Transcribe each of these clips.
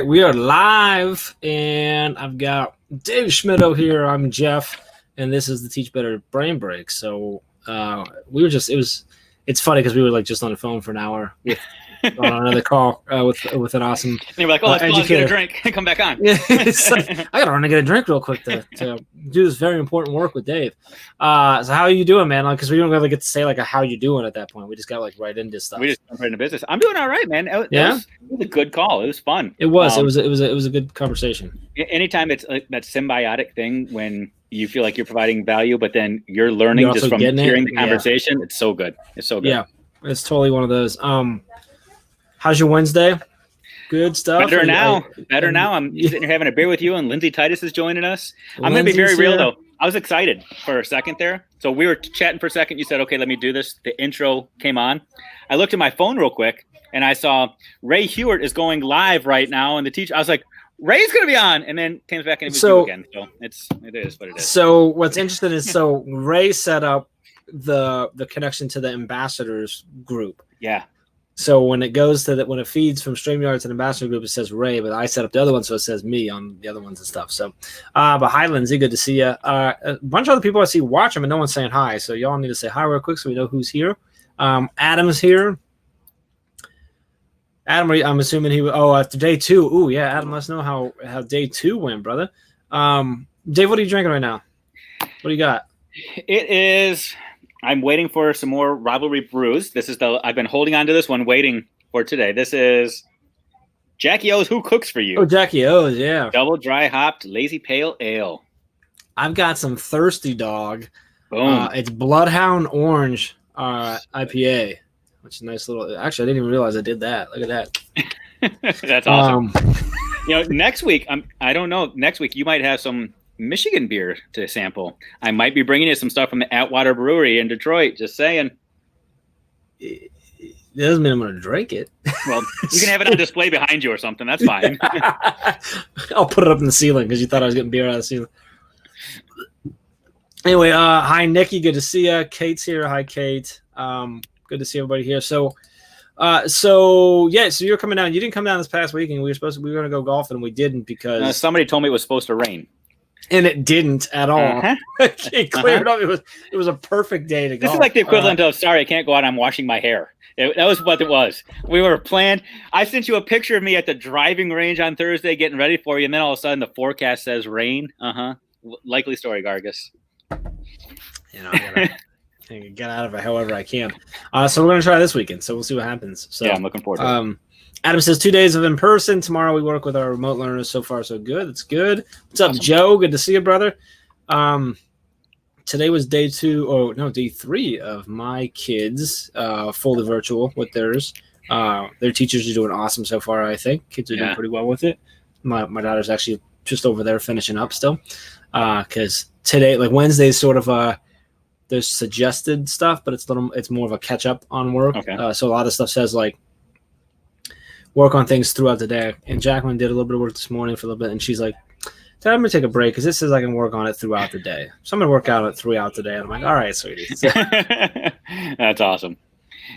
right, we are live, and I've got Dave Schmittou here. I'm Jeff, and this is the Teach Better Brain Break. So it's funny because we were like just on the phone for an hour on another call with an awesome and you were like, let's pause, get a drink, and come back on. Yeah, it's like, I gotta run and get a drink real quick to do this very important work with Dave. So how are you doing, man? Like, because we don't really get to say like how you doing at that point. We just got like right into stuff. We just jumped right into business. I'm doing all right, man. It was a good call. It was fun. It was. It was a good conversation. Anytime it's like that symbiotic thing when you feel like you're providing value, but then you're learning just from hearing the conversation. It's so good. It's so good. Yeah, it's totally one of those. How's your Wednesday? Good stuff. Better now. I'm sitting here having a beer with you, and Lindsay Titus is joining us. I'm going to be very real, though. I was excited for a second there. So we were chatting for a second. You said, okay, let me do this. The intro came on. I looked at my phone real quick, and I saw Ray Hewitt is going live right now. And the teacher, I was like, Ray's going to be on. And then came back and it was you again. So it is what it is. So what's interesting is, Ray set up the connection to the ambassadors group. Yeah. So when it goes to when it feeds from StreamYard to the ambassador group, it says Ray, but I set up the other one, so it says me on the other ones and stuff. So, but hi, Lindsay, good to see you. A bunch of other people I see watching, but no one's saying hi. So y'all need to say hi real quick so we know who's here. Adam's here. Adam, I'm assuming after day 2. Ooh, yeah, Adam, let us know how day 2 went, brother. Dave, what are you drinking right now? What do you got? It is. I'm waiting for some more rivalry brews. I've been holding on to this one, waiting for today. This is Jackie O's Who Cooks For You. Oh, Jackie O's, yeah. Double dry hopped lazy pale ale. I've got some Thirsty Dog. Boom. It's Bloodhound Orange IPA, which is a nice little. Actually, I didn't even realize I did that. Look at that. That's awesome. Next week, I don't know. Next week, you might have some Michigan beer to sample. I might be bringing you some stuff from the Atwater Brewery in Detroit. Just saying. It doesn't mean I'm going to drink it. Well, you can have it on display behind you or something. That's fine. I'll put it up in the ceiling because you thought I was getting beer out of the ceiling. Anyway, hi, Nikki. Good to see you. Kate's here. Hi, Kate. Good to see everybody here. So you're coming down. You didn't come down this past weekend. We were going to go golfing, and we didn't because somebody told me it was supposed to rain. And it didn't at all. It cleared up. It was a perfect day to go. This is like the equivalent of, sorry, I can't go out. I'm washing my hair. That was what it was. We were planned. I sent you a picture of me at the driving range on Thursday getting ready for you. And then all of a sudden the forecast says rain. Likely story, Gargas. I gotta get out of it however I can. So we're going to try this weekend. So we'll see what happens. So, yeah, I'm looking forward to it. Adam says 2 days of in person. Tomorrow we work with our remote learners. So far, so good. That's good. What's up, Joe? Good to see you, brother. Today was day 3 of my kids fully virtual with theirs. Their teachers are doing awesome so far, I think. Kids are doing pretty well with it. My daughter's actually just over there finishing up still. Because today, like Wednesday is sort of there's suggested stuff, but it's more of a catch up on work. Okay. So a lot of stuff says like, work on things throughout the day. And Jacqueline did a little bit of work this morning for a little bit, and she's like, Dad, I'm going to take a break because this says I can work on it throughout the day. So I'm going to work on it throughout the day. And I'm like, all right, sweetie. That's awesome.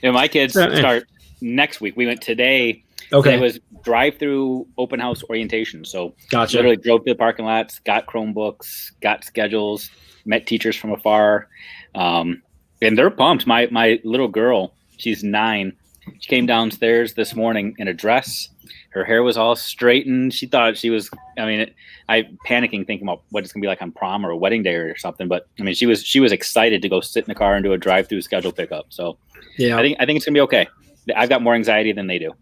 My kids start next week. We went today. Okay. It was drive-through open house orientation. So gotcha. Literally drove to the parking lots, got Chromebooks, got schedules, met teachers from afar. And they're pumped. My little girl, she's 9. She came downstairs this morning in a dress. Her hair was all straightened. She thought she was, I panicking thinking about what it's going to be like on prom or a wedding day or something. But she was excited to go sit in the car and do a drive-through schedule pickup. So yeah, I think it's going to be okay. I've got more anxiety than they do.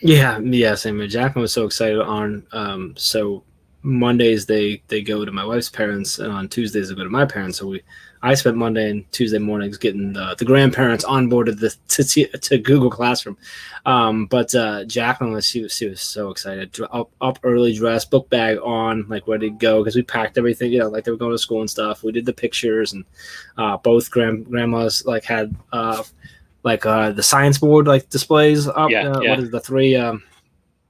Yeah. Same. Jacqueline was so excited on, so Mondays they go to my wife's parents, and on Tuesdays they go to my parents. So I spent Monday and Tuesday mornings getting the grandparents onboarded to Google Classroom. But Jacqueline she was so excited. Up early, dressed, book bag on, like ready to go because we packed everything. Like they were going to school and stuff. We did the pictures, and both grandmas like had the science board like displays up. What is the 3?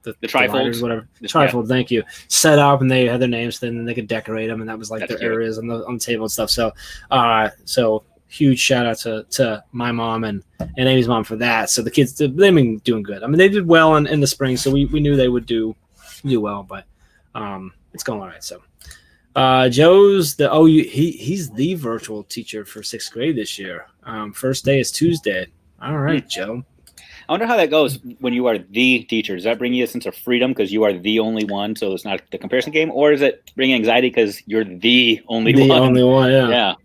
The trifolds, whatever. The trifold, thank you. Set up, and they had their names, then they could decorate them, and that was like their areas on the table and stuff. So huge shout out to my mom and Amy's mom for that. So the kids, they've been doing good. They did well in the spring, so we knew they would do do well, but it's going all right. So Joe's he's the virtual teacher for 6th grade this year. First day is Tuesday. All right, Joe. I wonder how that goes when you are the teacher. Does that bring you a sense of freedom because you are the only one, so it's not the comparison game? Or is it bringing anxiety because you're the only one? The only one, yeah. Yeah.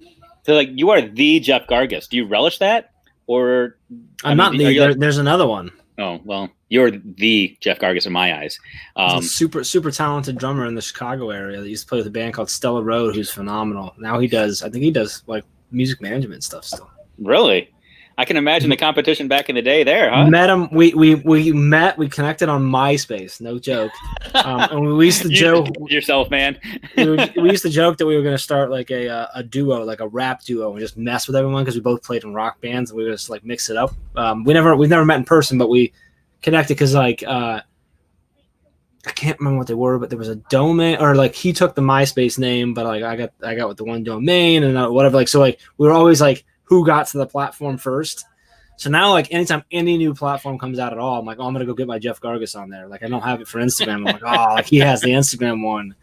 So, like, you are the Jeff Gargas. Do you relish that? Or I'm not the. There's another one. Oh, well, you're the Jeff Gargas in my eyes. He's a super talented drummer in the Chicago area that used to play with a band called Stella Road, who's phenomenal. Now I think he does like music management stuff still. Really? I can imagine the competition back in the day there, huh? Met him. We connected on MySpace. No joke. And we used to joke yourself, man. we used to joke that we were going to start like a duo, like a rap duo, and just mess with everyone because we both played in rock bands and we would just like mix it up. We've never met in person, but we connected because like I can't remember what they were, but there was a domain, or like he took the MySpace name, but like I got with the one domain and whatever. Like so, like we were always like, who got to the platform first. So now, like, anytime any new platform comes out at all, I'm like, oh, I'm going to go get my Jeff Gargas on there. Like, I don't have it for Instagram. I'm like, oh, like he has the Instagram one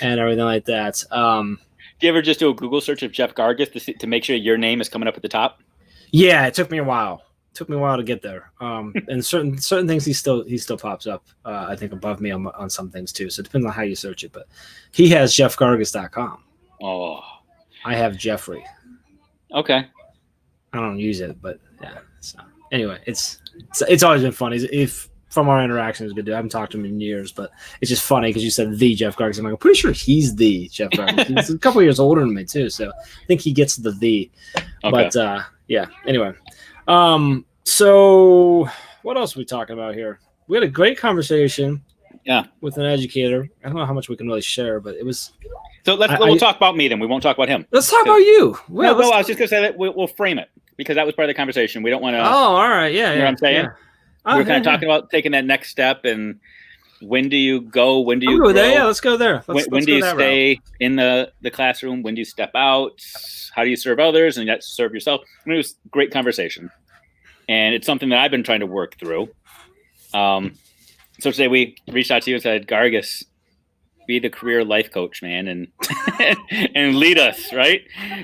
and everything like that. Do you ever just do a Google search of Jeff Gargas to make sure your name is coming up at the top? Yeah, it took me a while. It took me a while to get there. And certain things he still pops up, I think, above me on some things, too. So it depends on how you search it. But he has jeffgargas.com. Oh. I have Jeffrey. Okay. I don't use it, but yeah. So anyway, it's always been funny. If from our interaction, it's good. I haven't talked to him in years, but it's just funny because you said the Jeff Gargas. I'm like, I'm pretty sure he's the Jeff Gargas. He's a couple years older than me too, so I think he gets the. Okay. But yeah. Anyway, so what else are we talking about here? We had a great conversation. Yeah. With an educator. I don't know how much we can really share, but it was. So we'll talk about me then. We won't talk about him. Let's talk about you. Well, no, I was just going to say that we'll frame it because that was part of the conversation. We don't want to. Oh, all right. Yeah. You know what I'm saying? Yeah. We're kind of talking about taking that next step and when do you go? When do you go there? Yeah, let's go there. When do you stay in the classroom? When do you step out? How do you serve others? And you have to serve yourself. I mean, it was a great conversation. And it's something that I've been trying to work through. So today we reached out to you and said, Gargas, be the career life coach, man, and and lead us, right?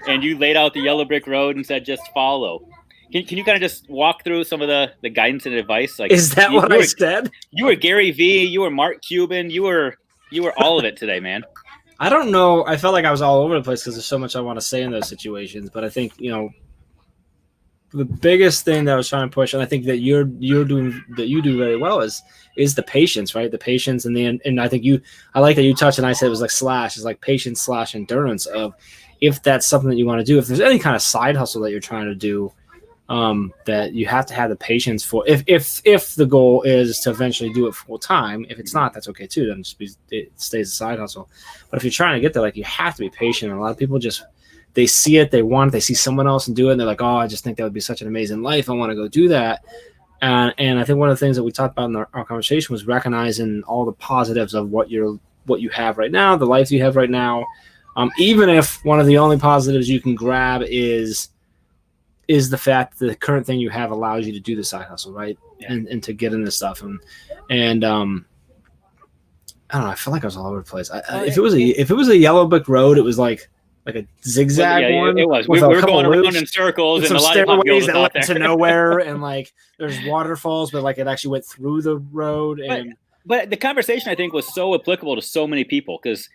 And you laid out the yellow brick road and said, just follow. Can you kind of just walk through some of the guidance and advice? Like, is that what I said? You were Gary V. You were Mark Cuban. You were all of it today, man. I don't know. I felt like I was all over the place because there's so much I want to say in those situations. But I think, the biggest thing that I was trying to push, and I think that you do very well, is the patience, right? The patience and I think I like that you touched, and I said it was like it's like patience / endurance of if that's something that you want to do. If there's any kind of side hustle that you're trying to do, that you have to have the patience for. If the goal is to eventually do it full time, if it's not, that's okay too. Then it stays a side hustle. But if you're trying to get there, like you have to be patient. And a lot of people they see it, they see someone else and do it, and they're like, oh, I just think that would be such an amazing life. I want to go do that. And I think one of the things that we talked about in our conversation was recognizing all the positives of what you have right now, the life you have right now. Even if one of the only positives you can grab is the fact that the current thing you have allows you to do the side hustle, right? Yeah. And to get into stuff. And I don't know, I feel like I was all over the place. If it was a yellow brick road, it was like a zigzag one. It was. We were going around in circles and a lot of stairways that led to nowhere, and like there's waterfalls, but like it actually went through the road. And but the conversation I think was so applicable to so many people because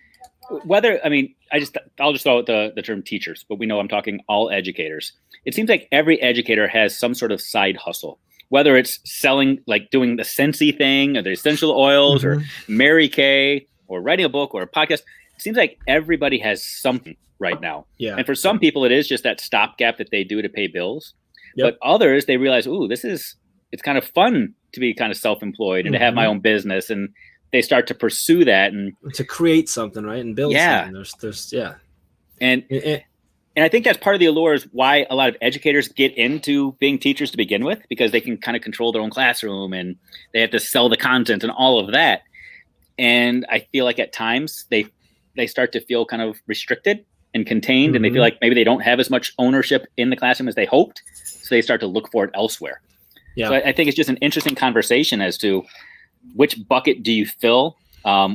I'll just throw out the term teachers, but we know I'm talking all educators. It seems like every educator has some sort of side hustle, whether it's selling, like doing the Scentsy thing or the essential oils or Mary Kay or writing a book or a podcast. It seems like everybody has something right now. Yeah. And for some people, it is just that stopgap that they do to pay bills. Yep. But others, they realize, it's kind of fun to be kind of self-employed and to have my own business. And they start to pursue that and to create something, right? And build something. There's And I think that's part of the allure is why a lot of educators get into being teachers to begin with, because they can kind of control their own classroom and they have to sell the content and all of that. And I feel like at times they start to feel kind of restricted and contained, and they feel like maybe they don't have as much ownership in the classroom as they hoped. So they start to look for it elsewhere. Yeah. So I think it's just an interesting conversation as to which bucket do you fill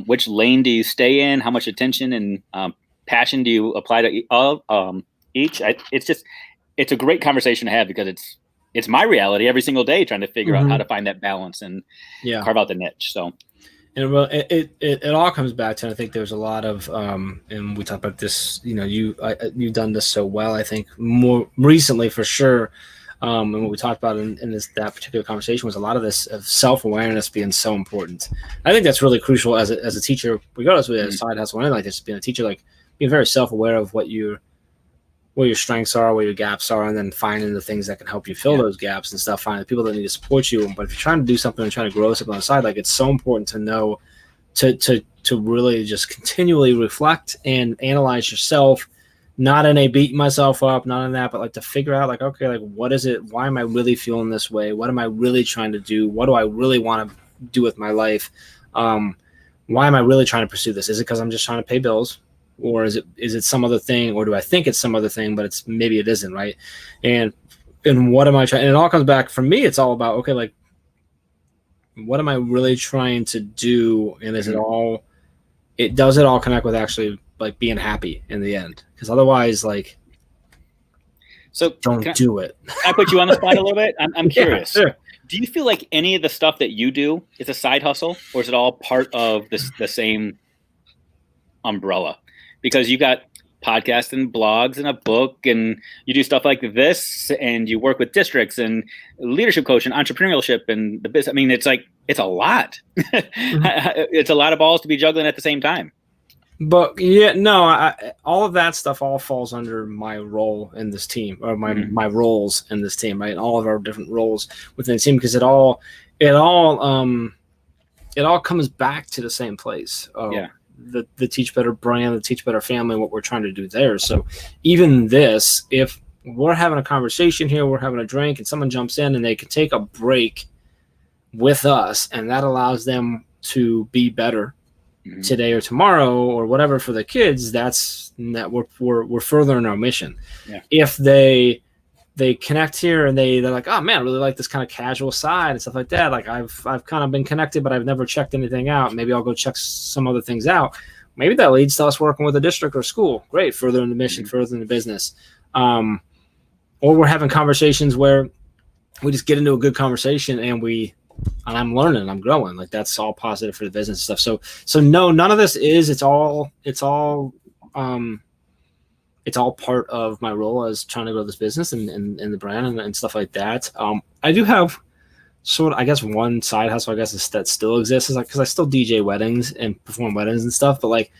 Which lane do you stay in? How much attention and passion do you apply to each? It's a great conversation to have because it's my reality every single day, trying to figure out how to find that balance and carve out the niche. So. And well, it all comes back to, I think there's a lot of, and we talked about this, you've done this so well, I think more recently for sure. And what we talked about in that particular conversation was a lot of this of self-awareness being so important. I think that's really crucial as a teacher, regardless of a side hustle or anything like this, being a teacher, like being very self-aware of what your strengths are, where your gaps are, and then finding the things that can help you fill those gaps and stuff, finding the people that need to support you. But if you're trying to do something and trying to grow something on the side, like it's so important to know to really just continually reflect and analyze yourself, not in a beating myself up, not in that, but like to figure out like, okay, like what is it? Why am I really feeling this way? What am I really trying to do? What do I really want to do with my life? Why am I really trying to pursue this? Is it because I'm just trying to pay bills? Or is it some other thing, or do I think it's some other thing, but maybe it isn't, right? And what am I trying? And it all comes back for me. It's all about, okay, like what am I really trying to do? And does it all connect with actually like being happy in the end? Because otherwise, like, so don't do it. Can I put you on the spot a little bit? I'm curious. Yeah, sure. Do you feel like any of the stuff that you do is a side hustle, or is it all part of the same umbrella? Because you got podcasts and blogs and a book, and you do stuff like this, and you work with districts and leadership coach and entrepreneurship and the business. I mean, it's a lot. It's a lot of balls to be juggling at the same time. But yeah, no, all of that stuff all falls under my role in this team, or my roles in this team, right? All of our different roles within the team, because it all comes back to the same place. The Teach Better brand, the Teach Better family, what we're trying to do there. So even this, if we're having a conversation here, we're having a drink, and someone jumps in and they can take a break with us, and that allows them to be better today or tomorrow or whatever for the kids, that we're furthering our mission. If they connect here and they're like, oh man, I really like this kind of casual side and stuff like that. Like I've kind of been connected, but I've never checked anything out. Maybe I'll go check some other things out. Maybe that leads to us working with a district or school. Great. Furthering the mission, furthering the business. Or we're having conversations where we just get into a good conversation and I'm learning, I'm growing. Like that's all positive for the business stuff. So no, none of this is, it's all part of my role as trying to grow this business and the brand and stuff like that. I do have sort of, I guess, one side hustle, I guess, that still exists, is like, because I still DJ weddings and perform weddings and stuff, but like,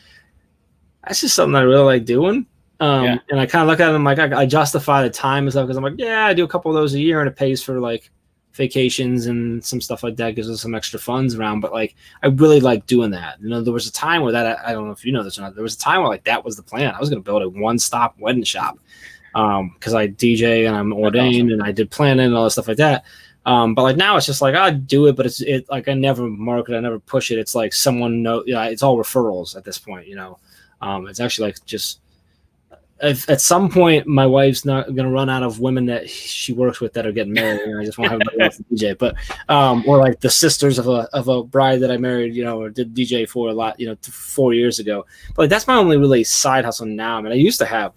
that's just something I really like doing. And I kind of look at it and I'm like, I justify the time and stuff, because I'm like, yeah, I do a couple of those a year and it pays for like vacations and some stuff like that, gives us some extra funds around. But like, I really like doing that. There was a time where that, I don't know if you know this or not, there was a time where like that was the plan. I was going to build a one-stop wedding shop because I DJ and I'm ordained and I did planning and all that stuff like that. But like now it's just like I do it, but it's like I never market, I never push it. It's like someone it's all referrals at this point. It's actually like just. At some point, my wife's not going to run out of women that she works with that are getting married, and I just won't have anybody else to DJ. But or like the sisters of a bride that I married, or did DJ for a lot, 4 years ago. But like, that's my only really side hustle now. I mean, I used to have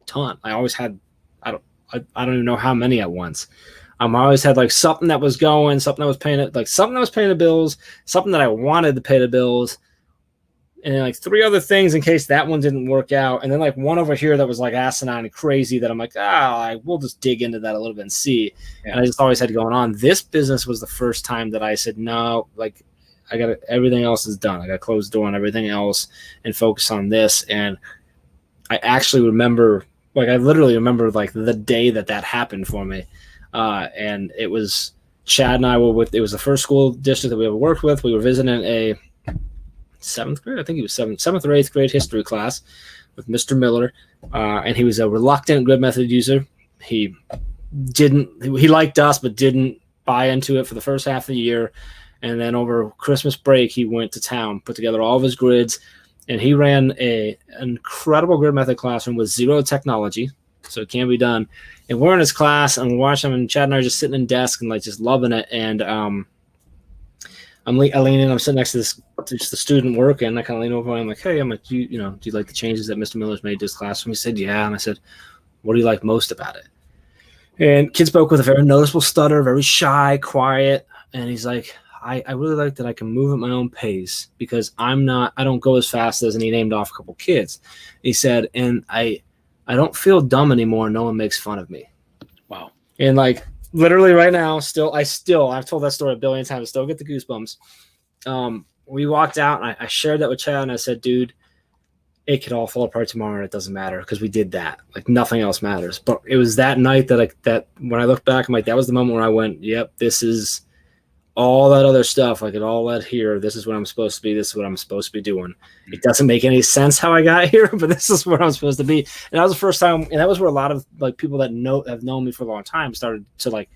a ton. I always had, I don't even know how many at once. I always had like something that was going, something that was paying it, like something that was paying the bills, something that I wanted to pay the bills. And then like 3 other things in case that one didn't work out. And then like one over here that was like asinine and crazy that I'm like, we'll just dig into that a little bit and see. And I just always had going on. This business was the first time that I said, no, like everything else is done. I got to close the door on everything else and focus on this. And I actually remember, like I literally remember like the day that happened for me. And it was Chad and I were it was the first school district that we ever worked with. We were visiting a 7th grade, I think he was 7th or 8th grade history class with Mr. Miller, and he was a reluctant grid method user. He liked us but didn't buy into it for the first half of the year, and then over Christmas break he went to town, put together all of his grids, and he ran an incredible grid method classroom with zero technology, so it can be done. And we're in his class and we're watching him, and Chad and I are just sitting in desk and like just loving it. And I lean in. I'm sitting next to this just the student working. I kind of lean over. And I'm like, hey, do you like the changes that Mr. Miller's made to his classroom? He said, yeah. And I said, what do you like most about it? And kid spoke with a very noticeable stutter, very shy, quiet. And he's like, I really like that I can move at my own pace because I don't go as fast as, and he named off a couple kids. He said, and I don't feel dumb anymore. No one makes fun of me. Wow. And like literally right now, I've told that story a billion times. I still get the goosebumps. We walked out and I shared that with Chad and I said, dude, it could all fall apart tomorrow and it doesn't matter because we did that. Like nothing else matters. But it was that night that when I look back, I'm like, that was the moment where I went, yep, this is all that other stuff. Like it all led here. This is what I'm supposed to be. This is what I'm supposed to be doing. It doesn't make any sense how I got here, but this is where I'm supposed to be. And that was the first time. And that was where a lot of like people that have known me for a long time started to like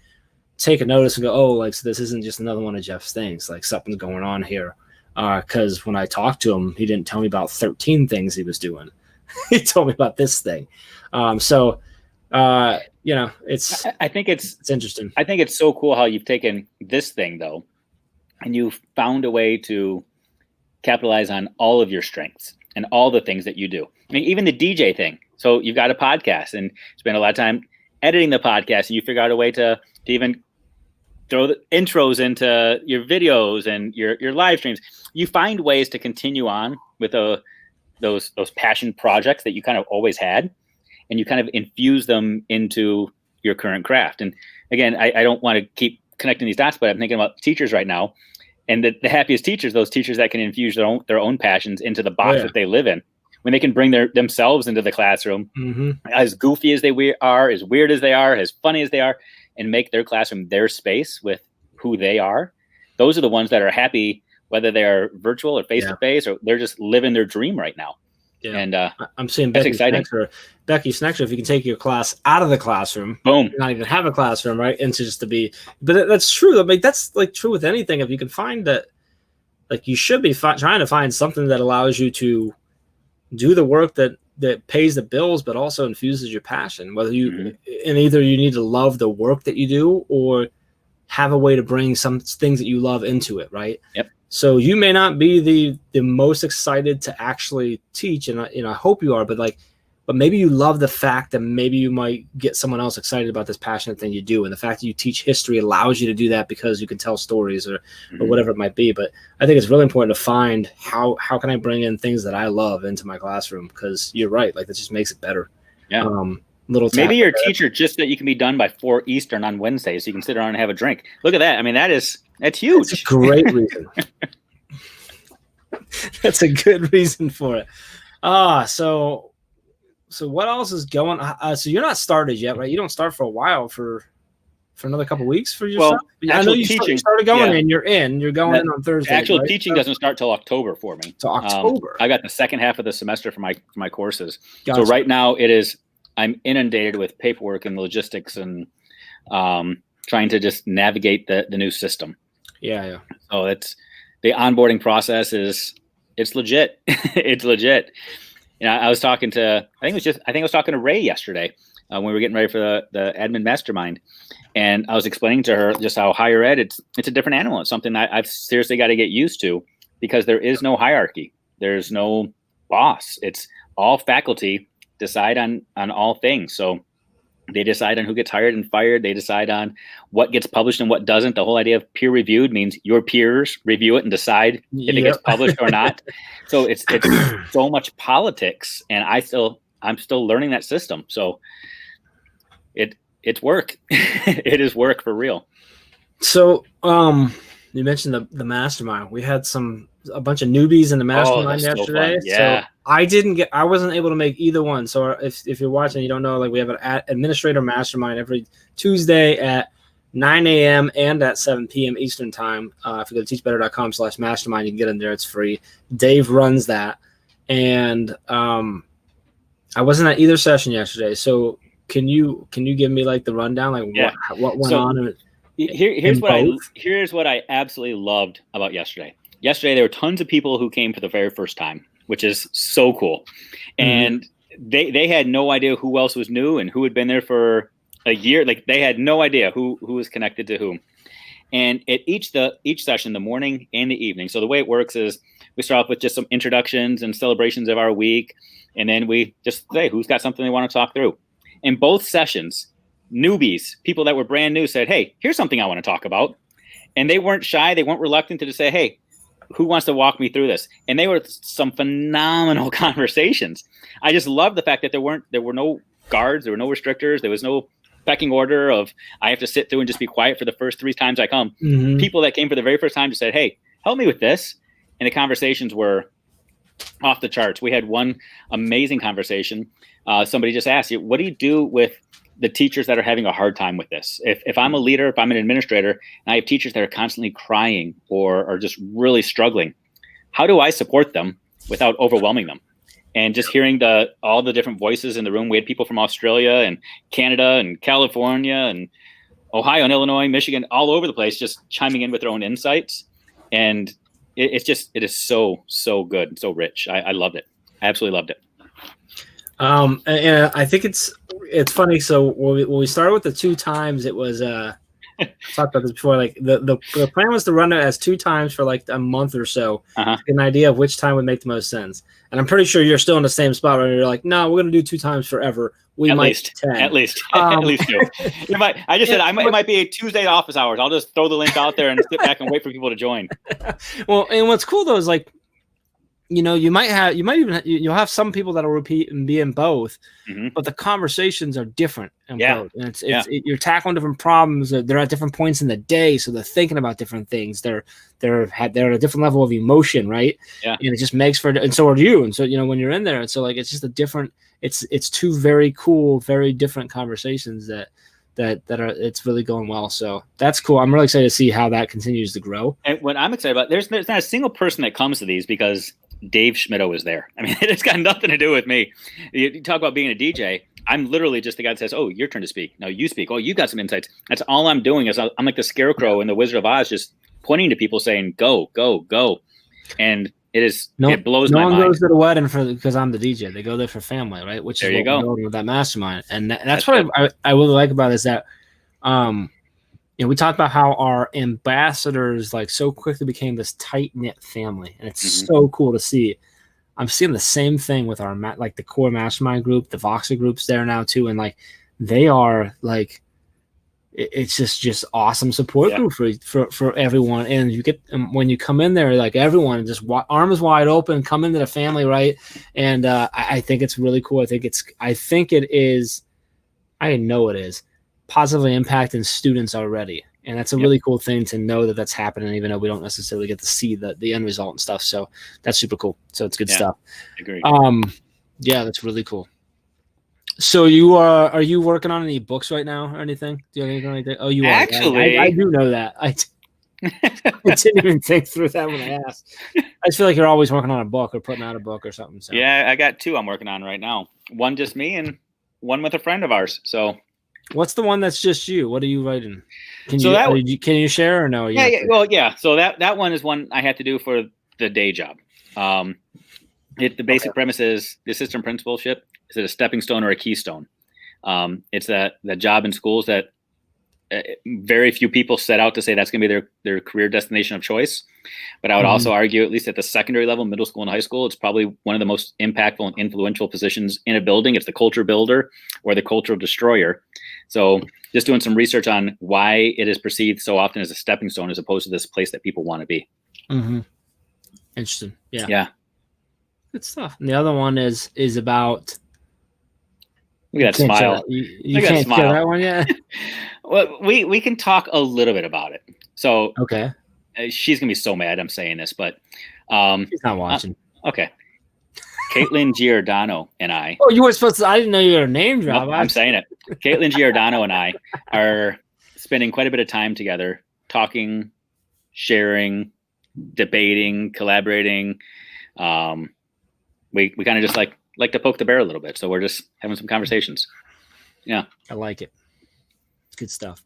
take a notice and go, oh, like, so this isn't just another one of Jeff's things. Like something's going on here. Because when I talked to him, he didn't tell me about 13 things he was doing. He told me about this thing. It's I think it's interesting. I think it's so cool how you've taken this thing though, and you've found a way to capitalize on all of your strengths and all the things that you do. I mean, even the DJ thing. So you've got a podcast and spend a lot of time editing the podcast, and you figure out a way to even throw the intros into your videos and your live streams. You find ways to continue on with those passion projects that you kind of always had, and you kind of infuse them into your current craft. And again, I don't want to keep connecting these dots, but I'm thinking about teachers right now, and the happiest teachers, those teachers that can infuse their own passions into the box that they live in, when they can bring themselves into the classroom, as goofy as they are, as weird as they are, as funny as they are, and make their classroom their space with who they are. Those are the ones that are happy, whether they are virtual or face-to-face, or they're just living their dream right now. Yeah. And I'm seeing Becky Snexer, if you can take your class out of the classroom, boom, not even have a classroom, right? And just to be, but that's true. I mean, that's like true with anything. If you can find that, like you should be trying to find something that allows you to do the work that pays the bills, but also infuses your passion, whether you, and either you need to love the work that you do or have a way to bring some things that you love into it. Right. Yep. So you may not be the most excited to actually teach. And I hope you are, but maybe you love the fact that maybe you might get someone else excited about this passionate thing you do. And the fact that you teach history allows you to do that because you can tell stories or whatever it might be. But I think it's really important to find how can I bring in things that I love into my classroom? Because you're right. Like that just makes it better. Yeah. Maybe you're a teacher just that you can be done by 4 Eastern on Wednesday, so you can sit around and have a drink. Look at that. I mean, that's huge. That's a great reason. That's a good reason for it. So what else is going? So you're not started yet, right? You don't start for a while for another couple of weeks for yourself. Well, I know you started going and you're going in on Thursday. Actual teaching doesn't start till October for me. To October. I got the second half of the semester for my courses. Gotcha. So right now I'm inundated with paperwork and logistics and trying to just navigate the new system. Yeah. So it's the onboarding process it's legit. It's legit. I was talking to I think I was talking to Ray yesterday when we were getting ready for the admin mastermind, and I was explaining to her just how higher ed it's a different animal. It's something I've seriously got to get used to because there is no hierarchy. There's no boss. It's all faculty decide on all things. So they decide on who gets hired and fired. They decide on what gets published and what doesn't. The whole idea of peer reviewed means your peers review it and decide if it gets published or not. So it's so much politics, and I'm still learning that system. So it's work. It is work for real. So you mentioned the mastermind. We had a bunch of newbies in the mastermind yesterday. So yeah. So I wasn't able to make either one. So if you're watching, you don't know, like we have an administrator mastermind every Tuesday at 9 a.m. and at 7 p.m. Eastern time. If you go to teachbetter.com/mastermind, you can get in there. It's free. Dave runs that. And I wasn't at either session yesterday. So can you give me like the rundown? Like what went on? Here's what I absolutely loved about yesterday. Yesterday, there were tons of people who came for the very first time, which is so cool. And they had no idea who else was new and who had been there for a year. Like they had no idea who was connected to whom. And at each session, the morning and the evening. So the way it works is we start off with just some introductions and celebrations of our week. And then we just say who's got something they want to talk through. In both sessions, newbies, people that were brand new said, hey, here's something I want to talk about. And they weren't shy. They weren't reluctant to just say, hey, who wants to walk me through this? And they were some phenomenal conversations. I just love the fact that there were no guards, there were no restrictors, there was no pecking order of I have to sit through and just be quiet for the first 3 times I come. Mm-hmm. People that came for the very first time just said, hey, help me with this. And the conversations were off the charts. We had one amazing conversation. Somebody just asked you, what do you do with the teachers that are having a hard time with this? If I'm a leader, if I'm an administrator, and I have teachers that are constantly crying or are just really struggling, how do I support them without overwhelming them? And just hearing all the different voices in the room. We had people from Australia and Canada and California and Ohio and Illinois, Michigan, all over the place, just chiming in with their own insights. And it is so, so good and so rich. I loved it. I absolutely loved it. And I think it's funny. So when we started with the 2 times, it was I talked about this before. Like the plan was to run it as 2 times for like a month or so, to get an idea of which time would make the most sense. And I'm pretty sure you're still in the same spot where you're like, no, we're gonna do 2 times forever. At least 2. It might be a Tuesday office hours. I'll just throw the link out there and sit back and wait for people to join. Well, and what's cool though is like, you'll have some people that'll repeat and be in both, but the conversations are different in both. And you're tackling different problems. They're at different points in the day, so they're thinking about different things. They're at a different level of emotion, right? Yeah. And it just makes for, and so are you. And so when you're in there, and so like it's just a different. It's 2 very cool, very different conversations that are, it's really going well. So that's cool. I'm really excited to see how that continues to grow. And what I'm excited about, there's not a single person that comes to these because Dave Schmittou is there. I mean, it's got nothing to do with me. You talk about being a DJ. I'm literally just the guy that says, oh, your turn to speak. No, you speak. Oh, you got some insights. That's all I'm doing is I'm like the scarecrow in the Wizard of Oz, just pointing to people saying, go, go, go. And it blows my mind. No one goes to the wedding because I'm the DJ. They go there for family, right? Which is what we're doing with that mastermind. And that's what I really like about it is that, we talked about how our ambassadors like so quickly became this tight knit family, and it's so cool to see. I'm seeing the same thing with our the core mastermind group, the Voxer groups there now too, and like they are like it's just awesome support group for everyone. And you get when you come in there, like everyone just arms wide open, come into the family, right? And I think it's really cool. I know it is positively impacting students already, and that's a really cool thing to know that that's happening, even though we don't necessarily get to see the end result and stuff. So that's super cool. So it's good stuff. Agreed. That's really cool. So are you working on any books right now or anything? Do you have anything like that? Oh, you actually, are. I do know that. I didn't even think through that when I asked. I just feel like you're always working on a book or putting out a book or something. So. Yeah, I got 2 I'm working on right now. One just me and one with a friend of ours. So what's the one that's just you? What are you writing? Can you share or no? Yeah. So that one is one I had to do for the day job. The basic premise is the assistant principalship. Is it a stepping stone or a keystone? It's that job in schools that very few people set out to say that's going to be their career destination of choice. But I would also argue, at least at the secondary level, middle school and high school, it's probably one of the most impactful and influential positions in a building. It's the culture builder or the cultural destroyer. So just doing some research on why it is perceived so often as a stepping stone as opposed to this place that people want to be. Interesting. Yeah. Good stuff. And the other one is about. Look at that smile. You can't smile. That one yet. Well, we can talk a little bit about it. So okay, she's gonna be so mad I'm saying this, but she's not watching. Okay, Caitlin Giordano and I. Oh, you were supposed to. I didn't know you were a name drop. Nope, I'm saying it. Caitlin Giordano and I are spending quite a bit of time together, talking, sharing, debating, collaborating. We kind of just like to poke the bear a little bit. So we're just having some conversations. Yeah. I like it. Good stuff.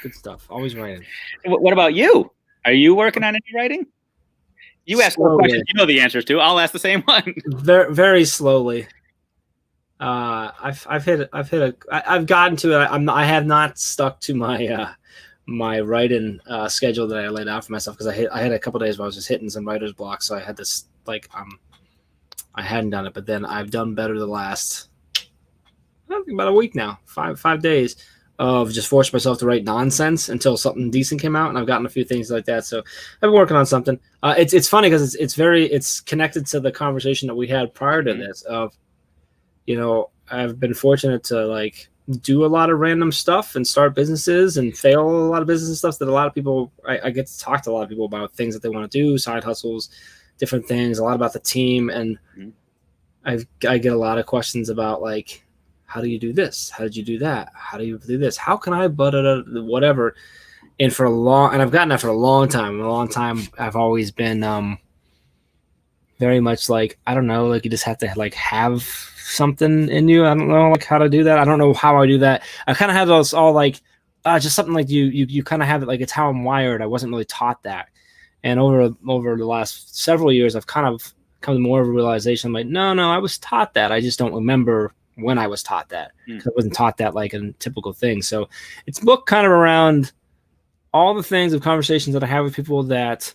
Good stuff. Always writing. What about you? Are you working on any writing? You ask more questions you know the answers to. I'll ask the same one. Very, very slowly. I've gotten to it. I have not stuck to my my writing schedule that I laid out for myself, because I had a couple days where I was just hitting some writer's block, so I had this I hadn't done it, but then I've done better the last about a week now, 5 days of just forcing myself to write nonsense until something decent came out, and I've gotten a few things like that. So I've been working on something. It's funny because it's connected to the conversation that we had prior to this of, I've been fortunate to like do a lot of random stuff and start businesses and fail a lot of business and stuff that a lot of people, I get to talk to a lot of people about things that they want to do, side hustles, different things, a lot about the team. And I get a lot of questions about like, how do you do this? How did you do that? How do you do this? How can I whatever? And I've gotten that for a long time. I've always been very much like, I don't know, like you just have to like have something in you. I don't know like how to do that. I don't know how I do that. I kind of have those all like just something like you kind of have it like it's how I'm wired. I wasn't really taught that. And over the last several years, I've kind of come to more of a realization. I'm like, no, I was taught that. I just don't remember when I was taught that. I wasn't taught that like a typical thing. So it's a book kind of around all the things of conversations that I have with people that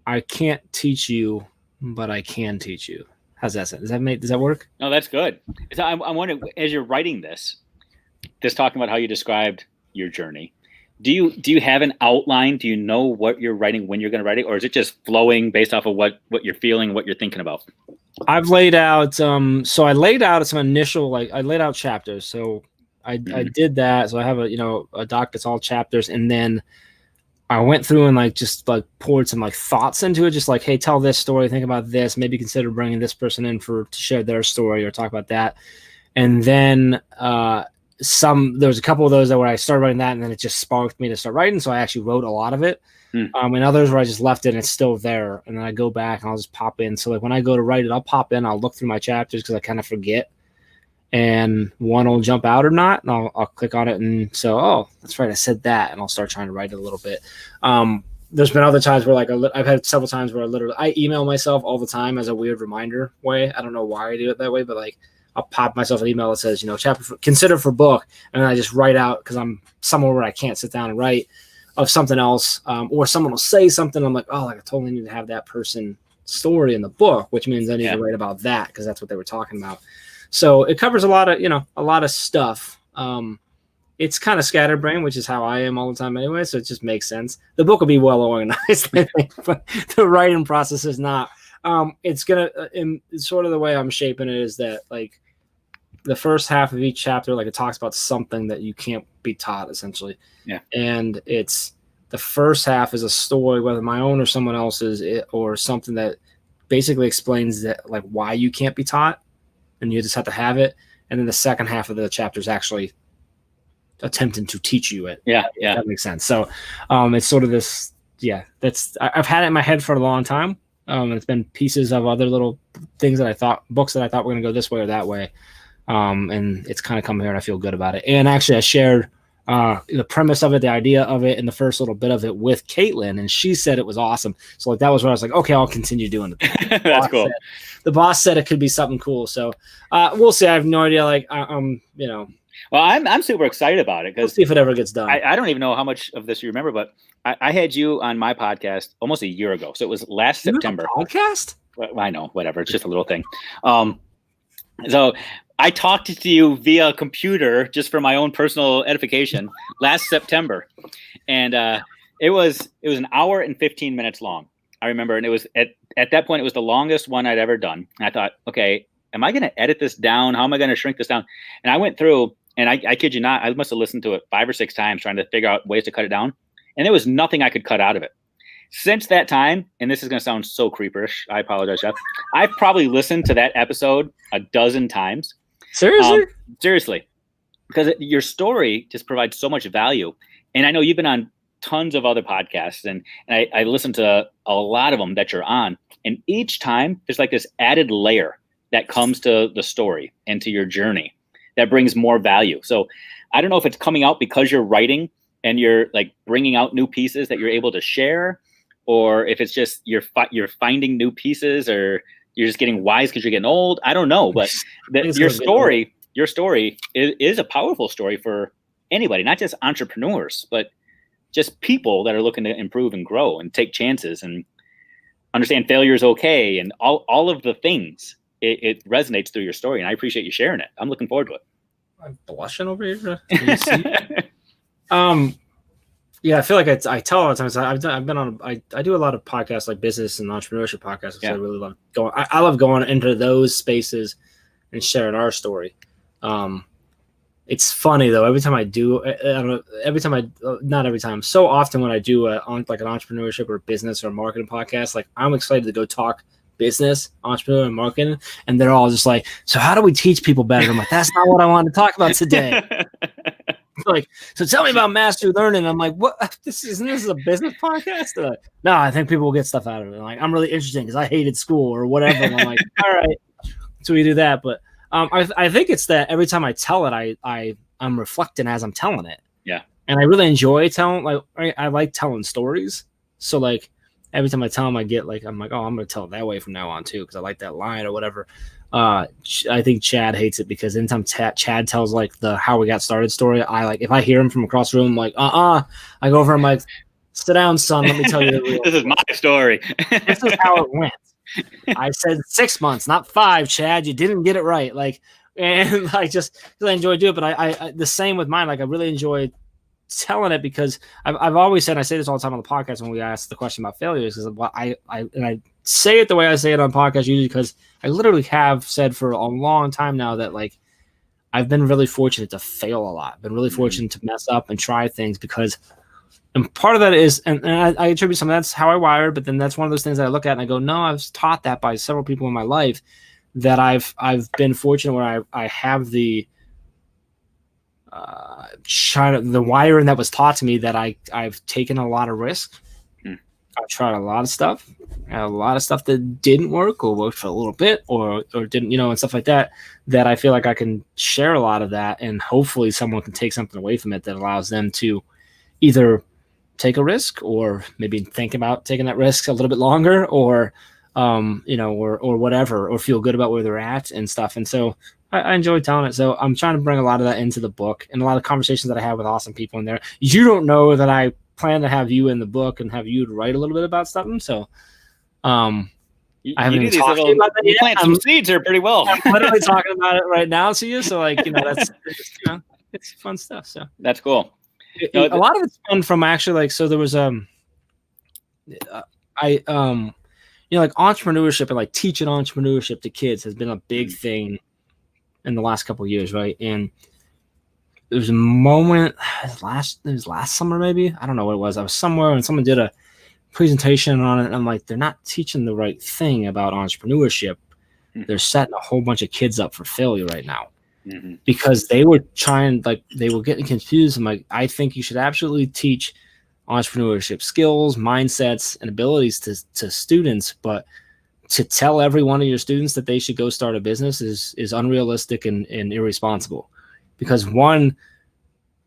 I can't teach you, but I can teach you. How's that sound? Does that work? No, that's good. So I'm wondering, as you're writing this talking about how you described your journey, do you have an outline? Do you know what you're writing when you're going to write it, or is it just flowing based off of what you're feeling, what you're thinking about? I've laid out I laid out some initial I laid out chapters. So I did that. So I have a doc that's all chapters, and then I went through and just poured some thoughts into it, just like, hey, tell this story, think about this, maybe consider bringing this person in to share their story or talk about that. And then there was a couple of those where I started writing that, and then it just sparked me to start writing. So I actually wrote a lot of it. And others where I just left it and it's still there, and then I go back and I'll just pop in. So when I go to write it, I'll pop in, I'll look through my chapters because I kind of forget, and one will jump out or not, and I'll click on it, and so, oh, that's right, I said that, and I'll start trying to write it a little bit. There's been other times where I've had several times where I email myself all the time as a weird reminder way. I don't know why I do it that way, but I'll pop myself an email that says, consider for book, and then I just write out because I'm somewhere where I can't sit down and write of something else, or someone will say something. I'm like, oh, I totally need to have that person story in the book, which means I need to write about that because that's what they were talking about. So it covers a lot of stuff. It's kind of scatterbrained, which is how I am all the time anyway. So it just makes sense. The book will be well organized, but the writing process is not. It's sort of the way I'm shaping it is that the first half of each chapter, it talks about something that you can't be taught, essentially. Yeah. And it's the first half is a story, whether my own or someone else's, or something that basically explains that why you can't be taught, and you just have to have it. And then the second half of the chapter is actually attempting to teach you it. Yeah. That makes sense. So it's sort of this. Yeah, I've had it in my head for a long time. And it's been pieces of other little things books that I thought were going to go this way or that way. And it's kind of come here, and I feel good about it. And actually I shared the premise of it, the idea of it, and the first little bit of it with Caitlin, and she said it was awesome. So that was where I was like, okay, I'll continue doing it. That's cool. The boss said it could be something cool. So we'll see. I have no idea. Well, I'm super excited about it because we'll see if it ever gets done. I don't even know how much of this you remember, but I had you on my podcast almost a year ago. So it was last September. Podcast? Well, I know, whatever. It's just a little thing. So I talked to you via computer just for my own personal edification last September, and it was an hour and 15 minutes long. I remember, and it was at that point it was the longest one I'd ever done. And I thought, okay, am I going to edit this down? How am I going to shrink this down? And I went through, and I kid you not, I must have listened to it 5 or 6 times trying to figure out ways to cut it down, and there was nothing I could cut out of it. Since that time, and this is going to sound so creeperish, I apologize, Jeff. I've probably listened to that episode a dozen times. Seriously, because your story just provides so much value. And I know you've been on tons of other podcasts, and I listened to a lot of them that you're on. And each time there's this added layer that comes to the story and to your journey that brings more value. So I don't know if it's coming out because you're writing and you're bringing out new pieces that you're able to share, or if it's just you're finding new pieces, or you're just getting wise because you're getting old. I don't know, but your story is a powerful story for anybody, not just entrepreneurs, but just people that are looking to improve and grow and take chances and understand failure is okay, and all of the things. It resonates through your story, and I appreciate you sharing it. I'm looking forward to it. I'm blushing over here. Yeah, I feel like I tell all the time. So I've been on. I do a lot of podcasts, like business and entrepreneurship podcasts. Yeah. I really love going. I love going into those spaces and sharing our story. It's funny though. Every time I do, not every time. So often when I do like an entrepreneurship or business or marketing podcast, like I'm excited to go talk business, entrepreneur, and marketing, and they're all just like, "So how do we teach people better?" I'm like, "That's not what I wanted to talk about today." Like, so tell me about mastery learning. I'm like, what? This is a business podcast? Like, no, I think people will get stuff out of it. Like, I'm really interested because I hated school or whatever. And I'm like, all right, so we do that. But I think it's that every time I tell it, I'm reflecting as I'm telling it. Yeah. And I really enjoy telling. Like, I like telling stories. So like every time I tell them, I'm like, oh, I'm going to tell it that way from now on too because I like that line or whatever. I think Chad hates it because anytime Chad tells like the how we got started story, I like if I hear him from across the room, I'm like, I go over, I'm like, sit down, son, let me tell you the real This is my story. This is how it went. I said 6 months, not 5, Chad. You didn't get it right. Like, and I just really enjoy doing it. But I the same with mine. Like I really enjoy telling it because I've always said, and I say this all the time on the podcast when we ask the question about failures, is I say it the way I say it on podcast usually because I literally have said for a long time now that like I've been really fortunate to fail a lot. I've been really fortunate to mess up and try things because, and part of that is, and I attribute some of that's how I wired, but then that's one of those things that I look at and I go, no, I was taught that by several people in my life that I've been fortunate where I have the the wiring that was taught to me that I've taken a lot of risk. I've tried a lot of stuff, that didn't work or worked for a little bit or didn't, and stuff like that, that I feel like I can share a lot of that and hopefully someone can take something away from it that allows them to either take a risk or maybe think about taking that risk a little bit longer or, or whatever, or feel good about where they're at and stuff. And so I enjoy telling it. So I'm trying to bring a lot of that into the book and a lot of conversations that I have with awesome people in there. You don't know that I plan to have you in the book and have you to write a little bit about something. So I haven't even talked about that yet. You plant some seeds here pretty well. I'm literally talking about it right now to you. So like, that's it's fun stuff. So that's cool. A lot of it's fun from actually like, so there was like entrepreneurship and like teaching entrepreneurship to kids has been a big thing in the last couple of years, right? And there was a moment last summer, maybe, I don't know what it was. I was somewhere and someone did a presentation on it, and I'm like, they're not teaching the right thing about entrepreneurship. They're setting a whole bunch of kids up for failure right now because they were getting confused. I'm like, I think you should absolutely teach entrepreneurship skills, mindsets, and abilities to students, but to tell every one of your students that they should go start a business is unrealistic and irresponsible. Because one,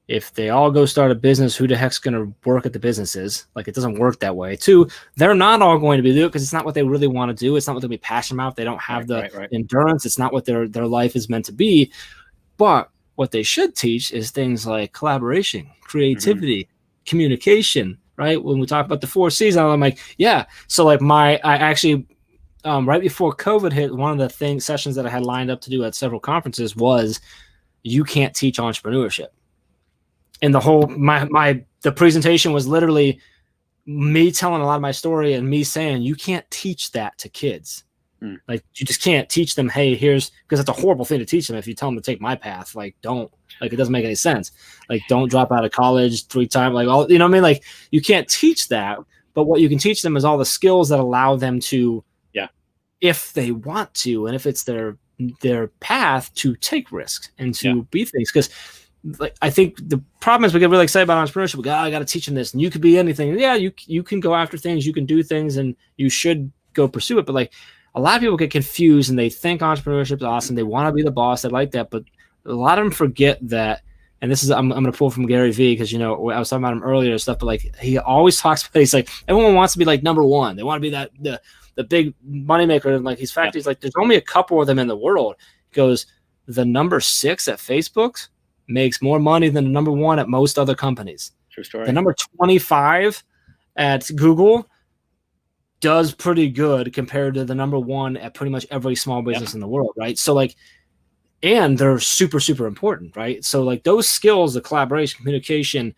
if they all go start a business, who the heck's going to work at the businesses? Like, it doesn't work that way. Two, they're not all going to be doing it because it's not what they really want to do. It's not what they'll be passionate about. They don't have the endurance. It's not what their life is meant to be. But what they should teach is things like collaboration, creativity, communication, right? When we talk about the 4 C's, I'm like, yeah. So like I actually, right before COVID hit, one of the sessions that I had lined up to do at several conferences was, you can't teach entrepreneurship. And the whole, the presentation was literally me telling a lot of my story and me saying, you can't teach that to kids. Like, you just can't teach them, hey, because it's a horrible thing to teach them. If you tell them to take my path, like, don't, like, it doesn't make any sense. Like, don't drop out of college 3 times, like, all, what I mean? Like, you can't teach that, but what you can teach them is all the skills that allow them to, if they want to, and if it's their path, to take risks and to be things. Because like, I think the problem is we get really excited about entrepreneurship. We go, I got to teach them this, and you could be anything. Yeah, you can go after things, you can do things, and you should go pursue it. But like, a lot of people get confused and they think entrepreneurship is awesome. They want to be the boss. They like that, but a lot of them forget that. And this is, I'm going to pull from Gary Vee because, I was talking about him earlier and stuff, but like, he always talks about, he's like, everyone wants to be like number one. They want to be the big moneymaker. And like, he's like, there's only a couple of them in the world. He goes, the number 6 at Facebook makes more money than the number 1 at most other companies. True story. The number 25 at Google does pretty good compared to the number 1 at pretty much every small business in the world, right? So like, and they're super, super important, right? So like those skills, the collaboration, communication,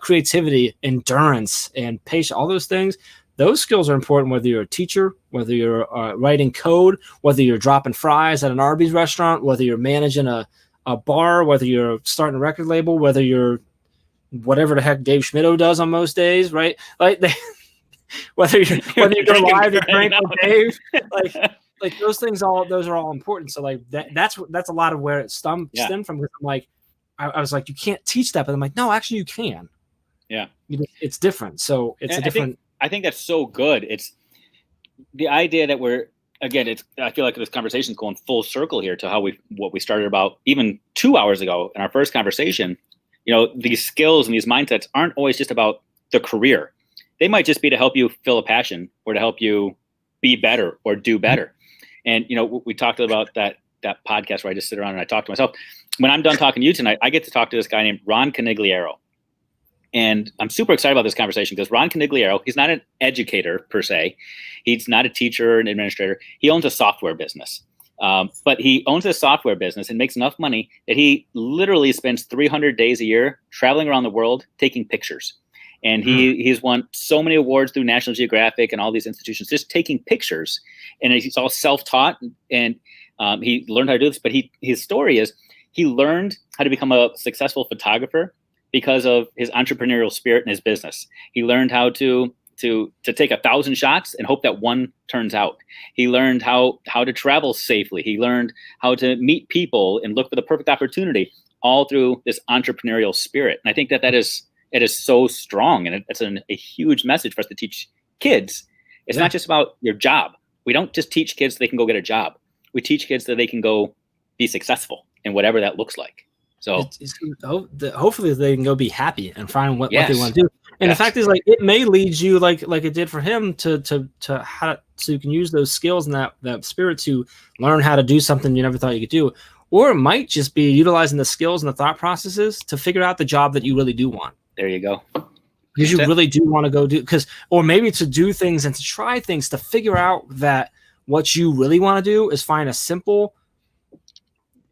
creativity, endurance, and patience, all those things, those skills are important whether you're a teacher, whether you're writing code, whether you're dropping fries at an Arby's restaurant, whether you're managing a bar, whether you're starting a record label, whether you're whatever the heck Dave Schmittou does on most days, right? Like whether you go live to drink with Dave, like those things, those are all important. So like that's a lot of where it stemmed from. Because I'm like, I was like, you can't teach that, but I'm like, no, actually you can. Yeah, it's different. So it's a different. I think that's so good. It's the idea that I feel like this conversation is going full circle here to what we started about even 2 hours ago in our first conversation. You know, these skills and these mindsets aren't always just about the career. They might just be to help you fill a passion or to help you be better or do better. And, you know, we talked about that podcast where I just sit around and I talk to myself. When I'm done talking to you tonight, I get to talk to this guy named Ron Canigliaro. And I'm super excited about this conversation because Ron Canigliaro, he's not an educator per se. He's not a teacher or an administrator. He owns a software business. But he owns a software business and makes enough money that he literally spends 300 days a year traveling around the world taking pictures. And he's won so many awards through National Geographic and all these institutions, just taking pictures. And he's all self-taught, and he learned how to do this. But his story is he learned how to become a successful photographer because of his entrepreneurial spirit in his business. He learned how to take 1,000 shots and hope that one turns out. He learned how to travel safely. He learned how to meet people and look for the perfect opportunity, all through this entrepreneurial spirit. And I think that is so strong, and it's a huge message for us to teach kids. It's not just about your job. We don't just teach kids they can go get a job. We teach kids that they can go be successful in whatever that looks like. So hopefully they can go be happy and find what they want to do. And the fact is, like, it may lead you like it did for him to how so you can use those skills and that spirit to learn how to do something you never thought you could do. Or it might just be utilizing the skills and the thought processes to figure out the job that you really do want. There you go. Because you really do want to go do, or maybe to do things and to try things to figure out that what you really want to do is find a simple,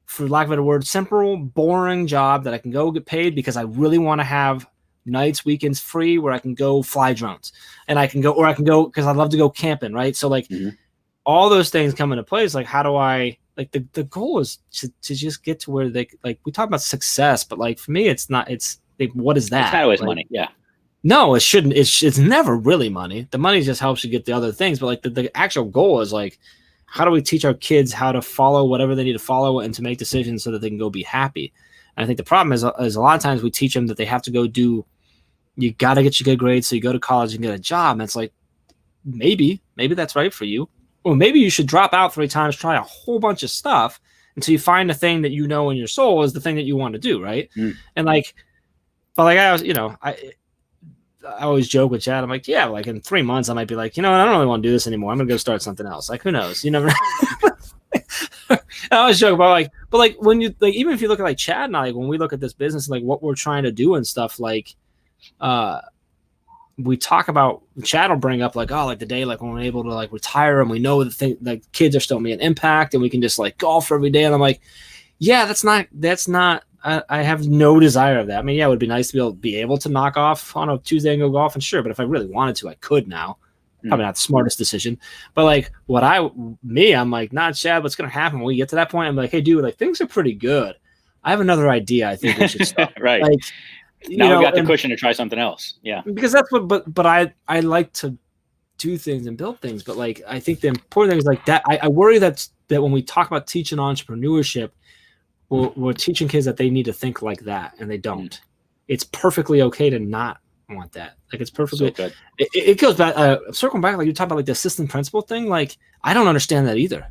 for lack of a better word, simple, boring job that I can go get paid because I really want to have nights, weekends free where I can go fly drones and I can go because I love to go camping. Right. So like all those things come into place. Like, how do I, like, the goal is to just get to where they, like, we talk about success, but like for me, it's not, what is that? It's not always like, money. Yeah. No, it shouldn't. It's never really money. The money just helps you get the other things. But like the actual goal is like, how do we teach our kids how to follow whatever they need to follow and to make decisions so that they can go be happy? And I think the problem is a lot of times we teach them that they have to go do, you got to get your good grades. So you go to college and get a job. And it's like, maybe that's right for you. Or maybe you should drop out 3 times, try a whole bunch of stuff until you find the thing that you know in your soul is the thing that you want to do. Right. And like, but like I was, I always joke with Chad. I'm like, yeah, like in 3 months, I might be like, I don't really want to do this anymore. I'm going to go start something else. Like, who knows? You never. I always joke about like, but like when you, like, even if you look at like Chad and I, like when we look at this business, like what we're trying to do and stuff, like, we talk about, Chad will bring up like, oh, like the day, like when we're able to like retire and we know that like kids are still making an impact and we can just like golf every day. And I'm like, yeah, that's not, I have no desire of that. I mean, yeah, it would be nice to be able to knock off on a Tuesday and go golf, and sure, but if I really wanted to, I could now. Probably not the smartest decision, but like I'm like, not Chad, what's going to happen when we get to that point? I'm like, hey, dude, like things are pretty good. I have another idea. I think we should start. Right. Like, now we got the cushion to try something else. Yeah. Because that's what, but I like to do things and build things, but like, I think the important thing is like that. I worry that when we talk about teaching entrepreneurship, we're teaching kids that they need to think like that, and they don't. It's perfectly okay to not want that. Like, it's perfectly so good. It goes back, circling back, like you talk about like the assistant principal thing. Like, I don't understand that either.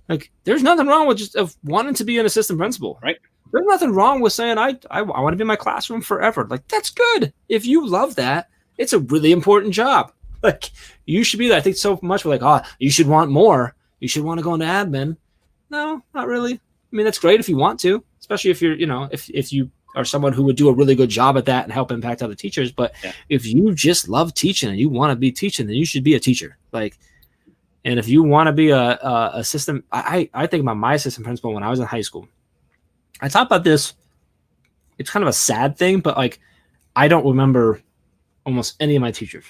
Like, there's nothing wrong with just wanting to be an assistant principal. Right. There's nothing wrong with saying I want to be in my classroom forever. Like, that's good. If you love that, it's a really important job. Like, you should be there. I think so much we're like, oh, you should want more. You should want to go into admin. No, not really. I mean, that's great if you want to, especially if you're, if you are someone who would do a really good job at that and help impact other teachers. But if you just love teaching and you want to be teaching, then you should be a teacher. Like, and if you want to be a assistant, I think about my assistant principal when I was in high school. I talk about this. It's kind of a sad thing, but like, I don't remember almost any of my teachers.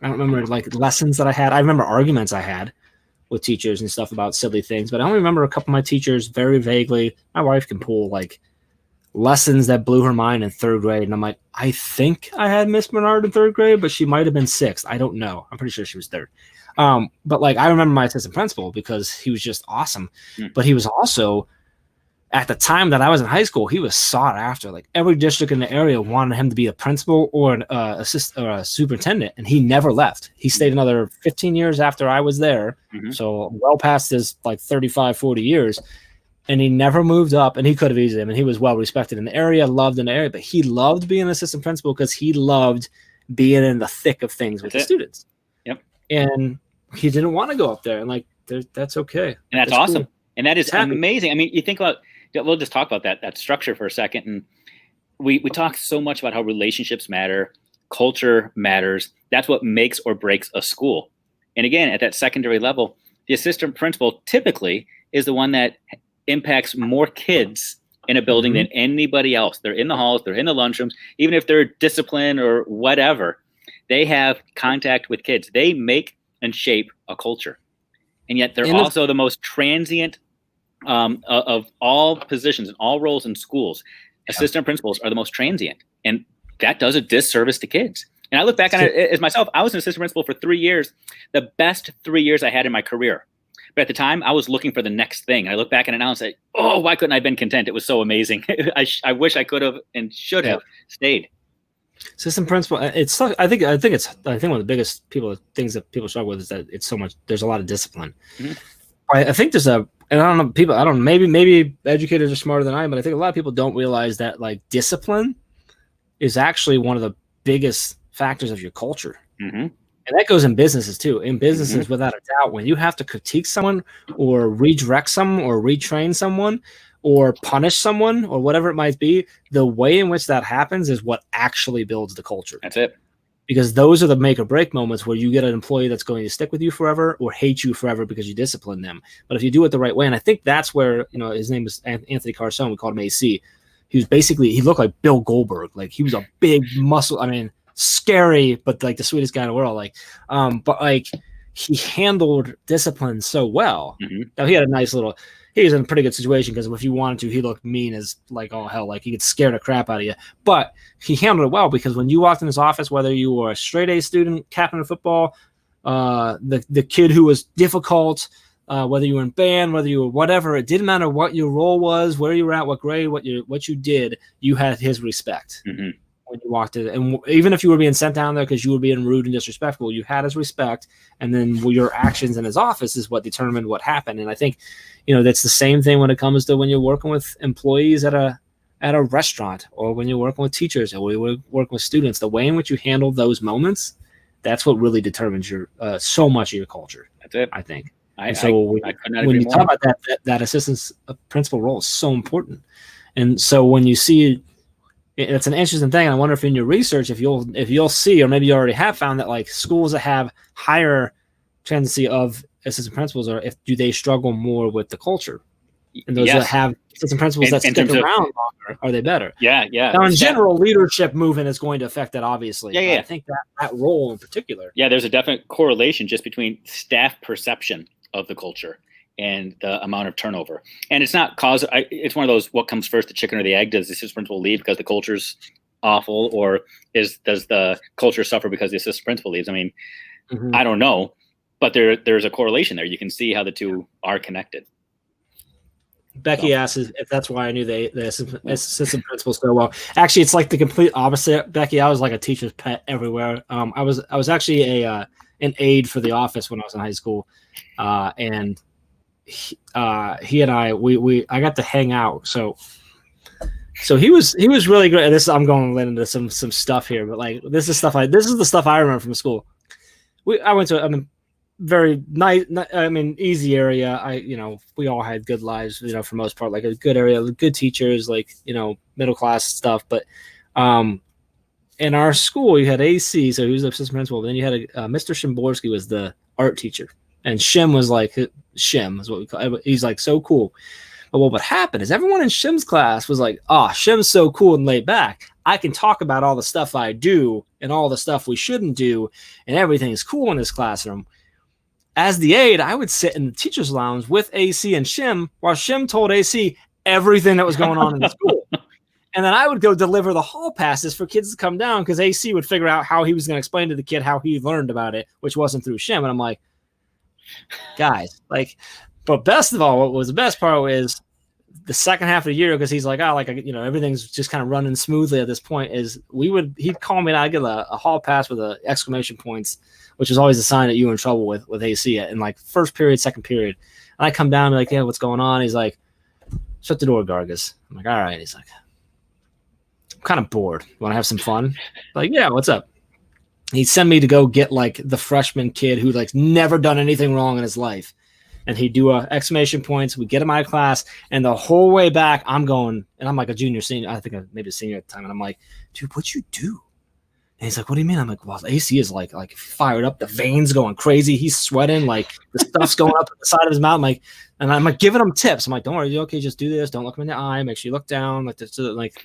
I don't remember like lessons that I had. I remember arguments I had with teachers and stuff about silly things, but I only remember a couple of my teachers very vaguely. My wife can pull like lessons that blew her mind in third grade. And I'm like, I think I had Miss Bernard in third grade, but she might've been sixth. I don't know. I'm pretty sure she was third. But like, I remember my assistant principal because he was just awesome, but he was also, at the time that I was in high school, he was sought after. Like every district in the area wanted him to be a principal or an assistant or a superintendent, and he never left. He stayed another 15 years after I was there, so well past his like 35, 40 years, and he never moved up. And he could have easily. I mean, he was well respected in the area, loved in the area, but he loved being an assistant principal because he loved being in the thick of things with the students. Yep. And he didn't want to go up there, and like that's okay. And that's awesome. Cool. And that is amazing. I mean, you think about. We'll just talk about that structure for a second. And we talk so much about how relationships matter, culture matters. That's what makes or breaks a school. And again, at that secondary level, the assistant principal typically is the one that impacts more kids in a building than anybody else. They're in the halls, they're in the lunchrooms, even if they're disciplined or whatever, they have contact with kids. They make and shape a culture. And yet they're also the most transient of all positions and all roles in schools. Assistant principals are the most transient, and that does a disservice to kids. And I look back on it as myself. I was an assistant principal for 3 years, the best 3 years I had in my career. But at the time, I was looking for the next thing. I look back on it now and say, "Oh, why couldn't I have been content? It was so amazing. I wish I could have and should have stayed." Assistant principal. It's. I think one of the biggest things that people struggle with is that it's so much. There's a lot of discipline. I think there's a. And I don't know, people, I don't know, maybe educators are smarter than I am, but I think a lot of people don't realize that like discipline is actually one of the biggest factors of your culture. And that goes in businesses too. In businesses, without a doubt, when you have to critique someone or redirect someone or retrain someone or punish someone or whatever it might be, the way in which that happens is what actually builds the culture. That's it. Because those are the make or break moments where you get an employee that's going to stick with you forever or hate you forever because you discipline them. But if you do it the right way, and I think that's where, his name was Anthony Carson, we called him AC. He was he looked like Bill Goldberg. Like he was a big muscle. I mean, scary, but like the sweetest guy in the world. Like, but like he handled discipline so well. Now he had a nice little, he was in a pretty good situation because if you wanted to, he looked mean as like, oh hell, like he could scare the crap out of you. But he handled it well because when you walked in his office, whether you were a straight A student, captain of football, the kid who was difficult, whether you were in band, whether you were whatever, it didn't matter what your role was, where you were at, what grade, what you did, you had his respect. When you walked in, and even if you were being sent down there because you were being rude and disrespectful, you had his respect, and then your actions in his office is what determined what happened. And I think, that's the same thing when it comes to when you're working with employees at a restaurant, or when you're working with teachers, or when you're working with students. The way in which you handle those moments, that's what really determines your so much of your culture. That's it. I think. When you talk about that assistant principal role is so important, and so when you see. It's an interesting thing. I wonder if in your research, if you'll see, or maybe you already have found that like schools that have higher tendency of assistant principals, or do they struggle more with the culture? And those that have assistant principals that stick around longer, are they better? Yeah. Now, in general, leadership movement is going to affect that, obviously. Yeah. I think that role in particular. Yeah, there's a definite correlation just between staff perception of the culture and the amount of turnover. And it's not it's one of those, what comes first, the chicken or the egg? Does the assistant principal leave because the culture's awful, or does the culture suffer because the assistant principal leaves? I mean, I don't know, but there's a correlation there. You can see how the two are connected. Becky asks if that's why I knew the assistant principal so well. Actually, it's like the complete opposite. Becky, I was like a teacher's pet everywhere. I was actually an aide for the office when I was in high school, and he and I got to hang out. So he was really great. I'm going into some stuff here, but like this is the stuff I remember from school. I went to very nice. I mean, easy area. We all had good lives, for most part, like a good area, good teachers, like, middle class stuff. But in our school, you had AC, so he was the assistant principal. But then you had Mr. Shimborski was the art teacher, and Shim was like Shim is what we call it. He's like so cool. But what would happen is everyone in Shim's class was like, "Oh, Shim's so cool and laid back. I can talk about all the stuff I do and all the stuff we shouldn't do, and everything's cool in this classroom." As the aide, I would sit in the teacher's lounge with AC and Shim while Shim told AC everything that was going on in the school. And then I would go deliver the hall passes for kids to come down because AC would figure out how he was going to explain to the kid how he learned about it, which wasn't through Shim. And I'm like, guys, like, but best of all, what was the best part is the second half of the year, because he's like, everything's just kind of running smoothly at this point, is he'd call me and I'd get a hall pass with a exclamation points, which is always a sign that you were in trouble with AC in like first period, second period. And I come down and like, yeah, what's going on? He's like, shut the door, Gargas. I'm like, all right. He's like, I'm kind of bored. Want to have some fun? Like, yeah, what's up? He'd send me to go get like the freshman kid who like never done anything wrong in his life. And he'd do a exclamation points. We get him out of class, and the whole way back, I'm going, and I'm like a junior, senior. I think maybe a senior at the time. And I'm like, dude, what'd you do? And he's like, what do you mean? I'm like, well, AC is like fired up. The veins going crazy. He's sweating. Like the stuff's going up the side of his mouth. I'm like giving him tips. I'm like, don't worry, you okay? Just do this. Don't look him in the eye. Make sure you look down. Like this. Like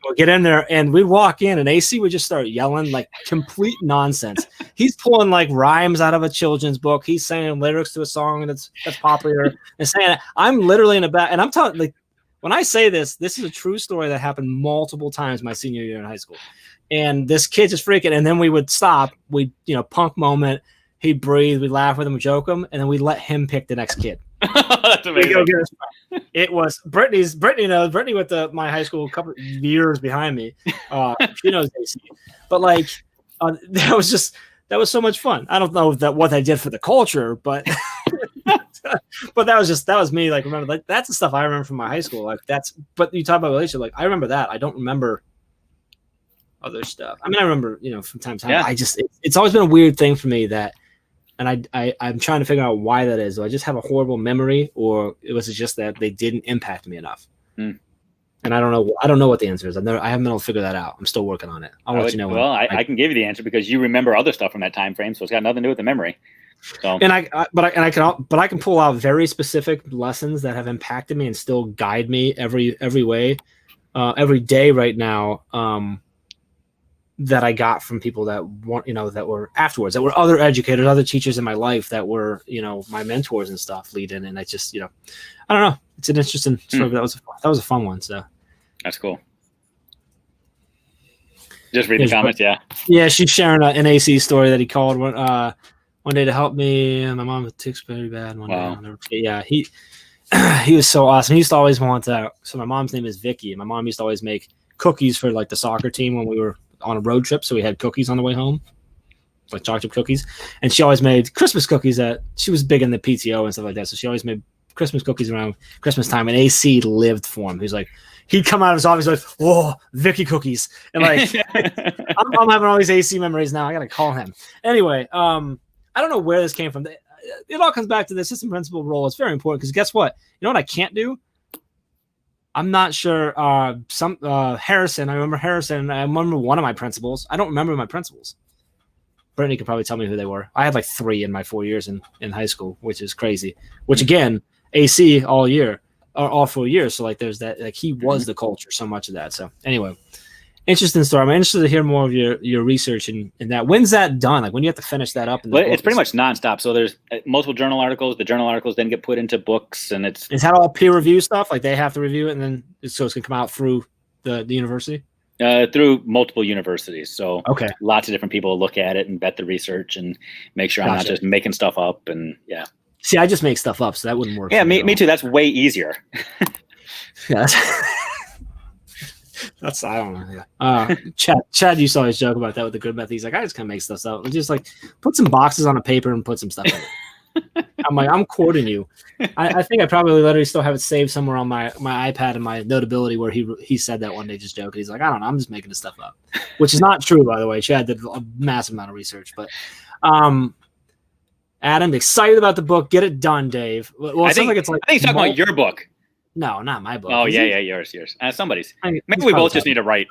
we'll get in there, and we'd walk in, and AC would just start yelling like complete nonsense. He's pulling like rhymes out of a children's book. He's saying lyrics to a song that's popular, and saying it. I'm literally in the back, and I'm telling like when I say this is a true story that happened multiple times my senior year in high school. And this kid just freaking, and then we would stop. We, punk moment. He'd breathe. We'd laugh with him, joke him, and then we let him pick the next kid. That's amazing. It was Brittany knows. Brittany with my high school a couple of years behind me. She knows AC. But like that was so much fun. I don't know what I did for the culture, but but that was me. Like remember, like that's the stuff I remember from my high school. Like but you talk about relationship. Like I remember that. I don't remember other stuff. I mean, I remember, from time to time. Yeah. It's always been a weird thing for me that. And I'm trying to figure out why that is. Do I just have a horrible memory, or was it just that they didn't impact me enough? And I don't know. I don't know what the answer is. I haven't been able to figure that out. I'm still working on it. I'll let you know. Well, I can give you the answer because you remember other stuff from that time frame, so it's got nothing to do with the memory. So. And I can pull out very specific lessons that have impacted me and still guide me every way, every day right now. That I got from people that that were afterwards, that were other educators, other teachers in my life that were, my mentors and stuff leading. And I just, I don't know. It's an interesting story. That was a fun one. So that's cool. Just read the comments. Yeah. Yeah. She's sharing an AC story that he called one day to help me. And my mom ticks very bad one day. Yeah. He was so awesome. He used to always want to, so my mom's name is Vicky, and my mom used to always make cookies for like the soccer team when we were on a road trip, so we had cookies on the way home, like chocolate cookies. And she always made Christmas cookies. That she was big in the PTO and stuff like that, so she always made Christmas cookies around Christmas time. And AC lived for him. He'd come out of his office like, "Oh, Vicky cookies," and like I'm having all these AC memories now. I gotta call him anyway. I don't know where this came from. It all comes back to the assistant principal role. It's very important because guess what? You know what I can't do? I'm not sure. Harrison. I remember Harrison. I remember one of my principals. I don't remember my principals. Brittany could probably tell me who they were. I had like 3 in my 4 years in high school, which is crazy. Which again, AC all 4 years. So like there's that. Like he was the culture. So much of that. So anyway, interesting story. I'm interested to hear more of your research and that. When's that done? Like when do you have to finish that up? Well, it's pretty much nonstop. So there's multiple journal articles. The journal articles then get put into books, and is that all peer review stuff? Like they have to review it, and then so it's gonna come out through the university. Through multiple universities. So okay, lots of different people look at it and vet the research and make sure I'm not just making stuff up. And yeah. See, I just make stuff up, so that wouldn't work. Yeah, me too. That's way easier. Yeah. That's I don't know. Yeah. Chad used to always joke about that with the good method. He's like, I just kind of make stuff up. And just like put some boxes on a paper and put some stuff in it. I'm like, I'm quoting you. I think I probably literally still have it saved somewhere on my iPad and my Notability where he said that one day just joking. He's like, I don't know, I'm just making this stuff up, which is not true, by the way. Chad did a massive amount of research, but Adam, excited about the book. Get it done, Dave. Well, I think he's talking about your book. No, not my book. Oh, yeah, yours. Somebody's. Maybe he's we both just need to write.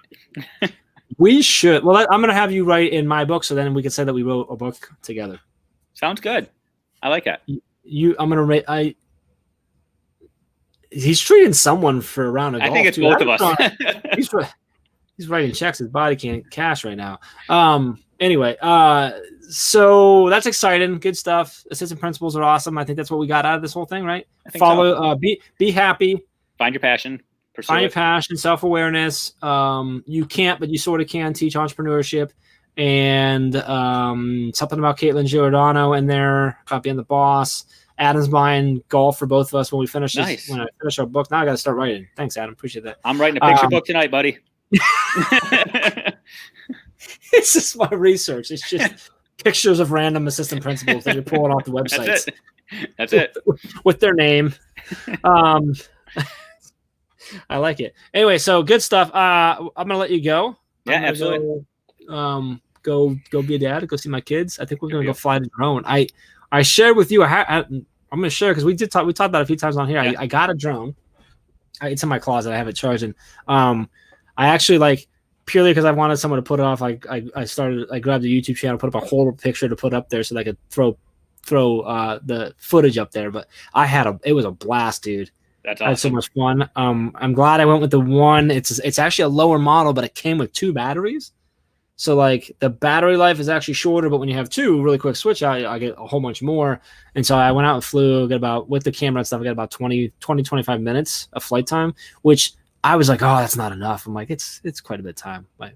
We should. Well, I'm going to have you write in my book, so then we can say that we wrote a book together. Sounds good. I like that. I'm going to write. He's treating someone for a round of golf. I think it's both of us. He's writing checks. His body can't cash right now. Anyway, so that's exciting. Good stuff. Assistant principals are awesome. I think that's what we got out of this whole thing, right? Follow, be happy. Find your passion. Find your passion, self-awareness. You can't, but you sort of can teach entrepreneurship. And something about Caitlin Giordano in there about being the boss. Adam's buying golf for both of us when we finish this. When I finish our book. Now I got to start writing. Thanks, Adam. Appreciate that. I'm writing a picture book tonight, buddy. It's just my research. It's just pictures of random assistant principals that you're pulling off the websites. That's it. With their name. I like it. Anyway, so good stuff. I'm gonna let you go. Yeah, absolutely. Go be a dad. Go see my kids. I think we're gonna go fly the drone. I shared with you. I'm gonna share because we talked about it a few times on here. Yeah. I got a drone. It's in my closet. I have it charging. I actually purely because I wanted someone to put it off. I grabbed the YouTube channel, put up a whole picture to put up there so that I could throw the footage up there. But it was a blast, dude. That's awesome. I had so much fun. I'm glad I went with the one. It's actually a lower model, but it came with 2 batteries. So the battery life is actually shorter, but when you have 2 really quick switch out, I get a whole bunch more. And so I went out and flew, with the camera and stuff, I got about 25 minutes of flight time, which I was like, oh, that's not enough. I'm like, it's quite a bit of time. Cool.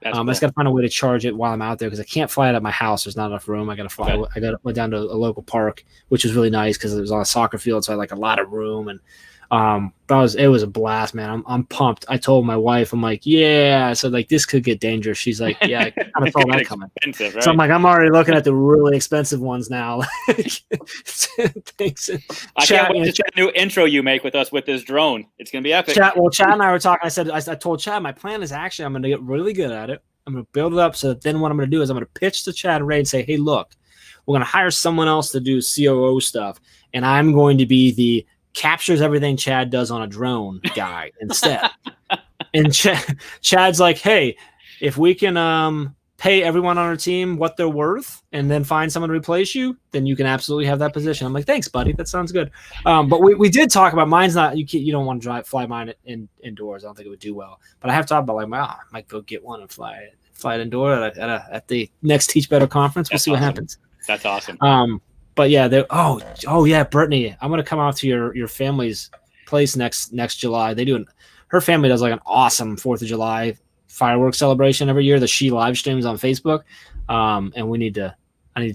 I just got to find a way to charge it while I'm out there because I can't fly it at my house. There's not enough room. I got to fly. Okay. I went down to a local park, which was really nice because it was on a soccer field, so I had a lot of room. And it was a blast, man. I'm pumped. I told my wife, I'm like, yeah. So this could get dangerous. She's like, yeah, I kind of saw that coming. Right? So I'm like, I'm already looking at the really expensive ones now. Thanks. I can't wait to see the new intro you make with us with this drone. It's gonna be epic. Chad and I were talking. I told Chad my plan is actually I'm gonna get really good at it. I'm gonna build it up. So then what I'm gonna do is I'm gonna pitch to Chad and Ray and say, hey, look, we're gonna hire someone else to do COO stuff, and I'm going to be the captures everything Chad does on a drone guy instead. And Chad's like, hey, if we can pay everyone on our team what they're worth and then find someone to replace you, then you can absolutely have that position. I'm like, thanks, buddy. That sounds good. But we did talk about mine's not, you don't want to fly mine indoors. I don't think it would do well. But I have talked about I might go get one and fly it indoor at the next Teach Better conference. We'll see what happens. That's awesome. But yeah, Brittany, I'm gonna come out to your family's place next July. Her family does an awesome 4th of July fireworks celebration every year that she live streams on Facebook. And I need to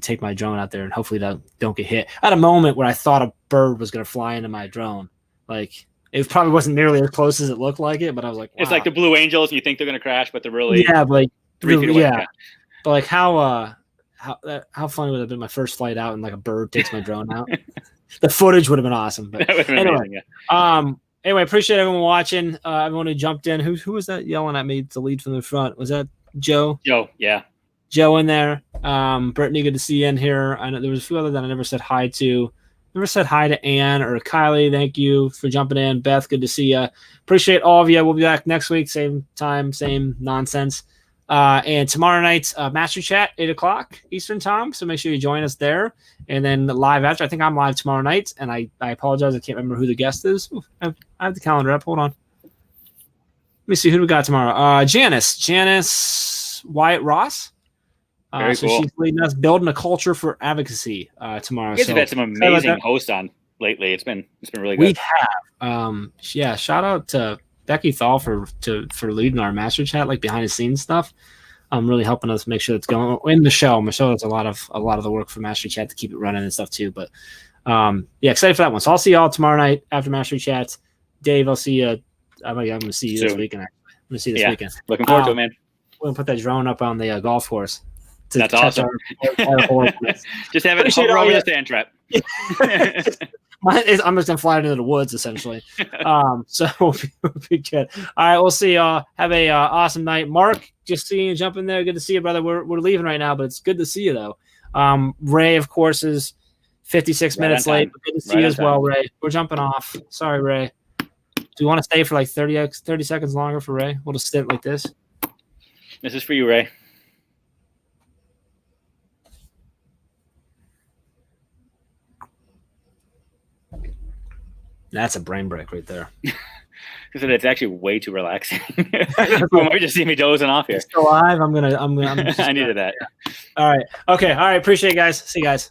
take my drone out there and hopefully that don't get hit. I had a moment where I thought a bird was gonna fly into my drone. It probably wasn't nearly as close as it looked like it, but I was like, wow. It's like the Blue Angels, and you think they're gonna crash, but they're really 3 feet away. Yeah, but how funny would it have been my first flight out and a bird takes my drone out? The footage would have been awesome. But anyway, amazing, yeah. Anyway, appreciate everyone watching. Everyone who jumped in. Who was that yelling at me to lead from the front? Was that Joe? Joe, yeah. Joe in there. Brittany, good to see you in here. I know there was a few other that I never said hi to. Never said hi to Ann or Kylie. Thank you for jumping in. Beth, good to see you. Appreciate all of you. We'll be back next week, same time, same nonsense. And tomorrow night's Master Chat, 8:00 Eastern time. So make sure you join us there. And then live after. I think I'm live tomorrow night. And I apologize. I can't remember who the guest is. Ooh, I have the calendar up. Hold on. Let me see who we got tomorrow. Janice Wyatt Ross. Very so cool. She's leading us building a culture for advocacy tomorrow. You guys have had some amazing hosts on lately. It's been really good. We have. Shout out to Becky Thal for leading our Master Chat, behind the scenes stuff. Really helping us make sure it's going in the show. Michelle does a lot of the work for Master Chat to keep it running and stuff too. But excited for that one. So I'll see y'all tomorrow night after Master Chat. Dave, I'll see you. I'm going to see you this weekend. I'm going to see you this weekend. Looking forward to it, man. We're going to put that drone up on the golf course. That's awesome. Our just have it hover over the sand trap. I'm just gonna fly it into the woods, essentially. So we'll be good. All right, we'll see y'all. Have a awesome night. Mark, just seeing you jump in there. Good to see you, brother. We're leaving right now, but it's good to see you though. Ray, of course, is 56 minutes late. Good to see you as well, Ray. We're jumping off. Sorry, Ray. Do you want to stay for like 30 seconds longer for Ray? We'll just stint like this. This is for you, Ray. That's a brain break right there. Because it's actually way too relaxing. You might just see me dozing off here. Still alive. I'm I needed that. All right. Okay. All right. Appreciate it, guys. See you guys.